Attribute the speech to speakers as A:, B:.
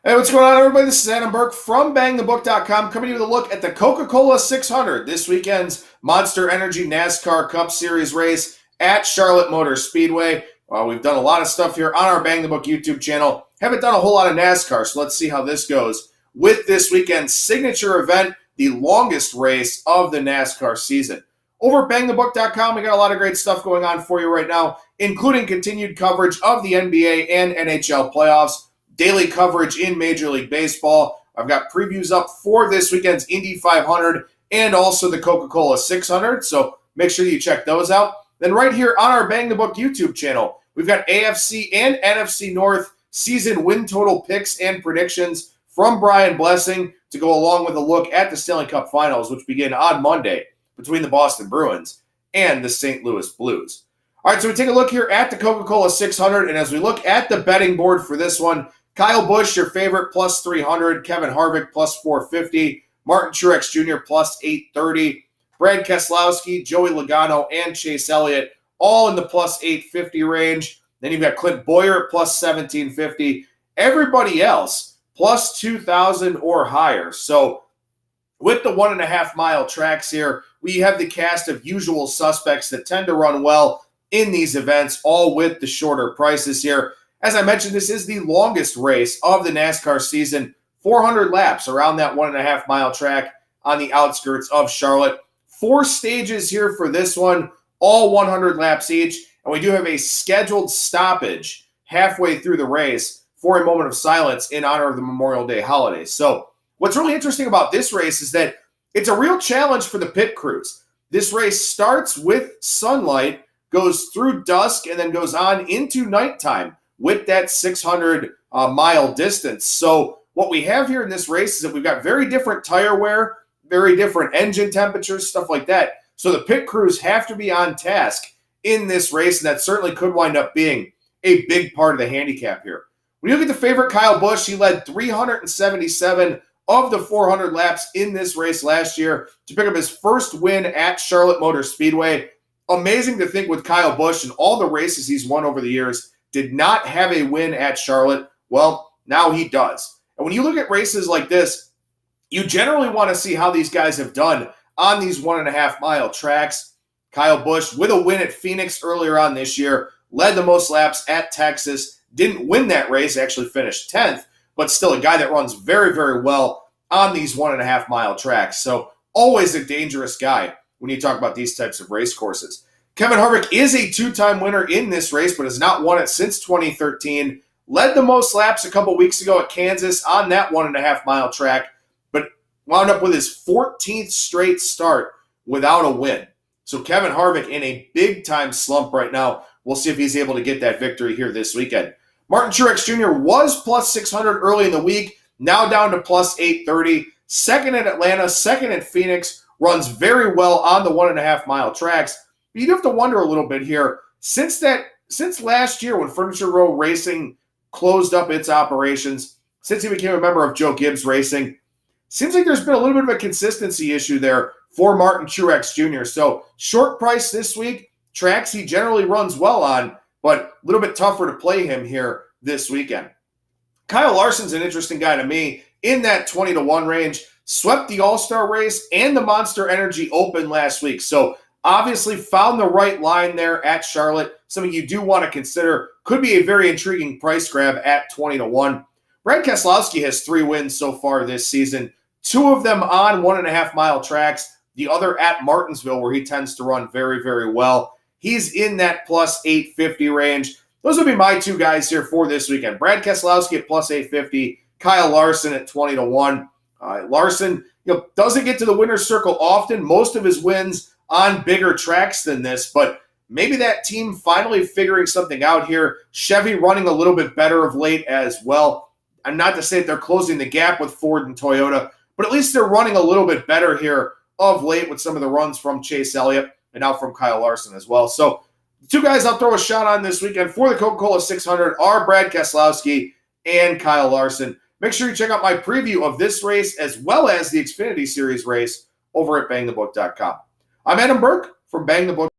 A: Hey, what's going on, everybody? This is Adam Burke from BangTheBook.com coming to you with a look at the Coca-Cola 600, this weekend's Monster Energy NASCAR Cup Series race at Charlotte Motor Speedway. We've done a lot of stuff here on our Bang the Book YouTube channel. Haven't done a whole lot of NASCAR, so let's see how this goes with this weekend's signature event, the longest race of the NASCAR season. Over at BangTheBook.com, we got a lot of great stuff going on for you right now, including continued coverage of the NBA and NHL playoffs, daily coverage in Major League Baseball. I've got previews up for this weekend's Indy 500 and also the Coca-Cola 600, so make sure you check those out. Then right here on our Bang the Book YouTube channel, we've got AFC and NFC North season win total picks and predictions from Brian Blessing to go along with a look at the Stanley Cup Finals, which begin on Monday between the Boston Bruins and the St. Louis Blues. All right, so we take a look here at the Coca-Cola 600, and as we look at the betting board for this one, Kyle Busch, your favorite, plus 300. Kevin Harvick, plus 450. Martin Truex Jr., plus 830. Brent Keselowski, Joey Logano, and Chase Elliott, all in the plus 850 range. Then you've got Clint Boyer at plus 1750. Everybody else, plus 2,000 or higher. So with the 1.5 mile tracks here, we have the cast of usual suspects that tend to run well in these events, all with the shorter prices here. As I mentioned, this is the longest race of the NASCAR season, 400 laps around that 1.5 mile track on the outskirts of Charlotte. 4 stages here for this one, all 100 laps each, and we do have a scheduled stoppage halfway through the race for a moment of silence in honor of the Memorial Day holiday. So what's really interesting about this race is that it's a real challenge for the pit crews. This race starts with sunlight, goes through dusk, and then goes on into nighttime with that 600-mile distance. So what we have here in this race is that we've got very different tire wear, very different engine temperatures, stuff like that. So the pit crews have to be on task in this race, and that certainly could wind up being a big part of the handicap here. When you look at the favorite, Kyle Busch, he led 377 of the 400 laps in this race last year to pick up his first win at Charlotte Motor Speedway. Amazing to think with Kyle Busch and all the races he's won over the years, did not have a win at Charlotte. Well, now he does. And when you look at races like this, you generally want to see how these guys have done on these 1.5 mile tracks. Kyle Busch, with a win at Phoenix earlier on this year, led the most laps at Texas, didn't win that race, actually finished 10th, but still a guy that runs very, very well on these 1.5 mile tracks. So always a dangerous guy when you talk about these types of race courses. Kevin Harvick is a 2-time winner in this race, but has not won it since 2013. Led the most laps a couple weeks ago at Kansas on that 1.5 mile track, but wound up with his 14th straight start without a win. So Kevin Harvick in a big-time slump right now. We'll see if he's able to get that victory here this weekend. Martin Truex Jr. was plus 600 early in the week, now down to plus 830. Second at Atlanta, second at Phoenix, runs very well on the 1.5 mile tracks. But you do have to wonder a little bit here. Since last year when Furniture Row Racing closed up its operations, since he became a member of Joe Gibbs Racing, seems like there's been a little bit of a consistency issue there for Martin Truex Jr. So short price this week, tracks he generally runs well on, but a little bit tougher to play him here this weekend. Kyle Larson's an interesting guy to me in that 20-1 range. Swept the All-Star race and the Monster Energy Open last week. So obviously found the right line there at Charlotte. Something you do want to consider. Could be a very intriguing price grab at 20-1. Brent Keselowski has 3 wins so far this season. 2 of them on 1.5 mile tracks. The other at Martinsville, where he tends to run very, very well. He's in that plus 850 range. Those would be my 2 guys here for this weekend. Brad Keselowski at plus 850. Kyle Larson at 20-1. Larson, doesn't get to the winner's circle often. Most of his wins on bigger tracks than this, but maybe that team finally figuring something out here. Chevy running a little bit better of late as well. And not to say that they're closing the gap with Ford and Toyota, but at least they're running a little bit better here of late with some of the runs from Chase Elliott and now from Kyle Larson as well. So the 2 guys I'll throw a shot on this weekend for the Coca-Cola 600 are Brad Keselowski and Kyle Larson. Make sure you check out my preview of this race as well as the Xfinity Series race over at BangTheBook.com. I'm Adam Burke from Bang the Book.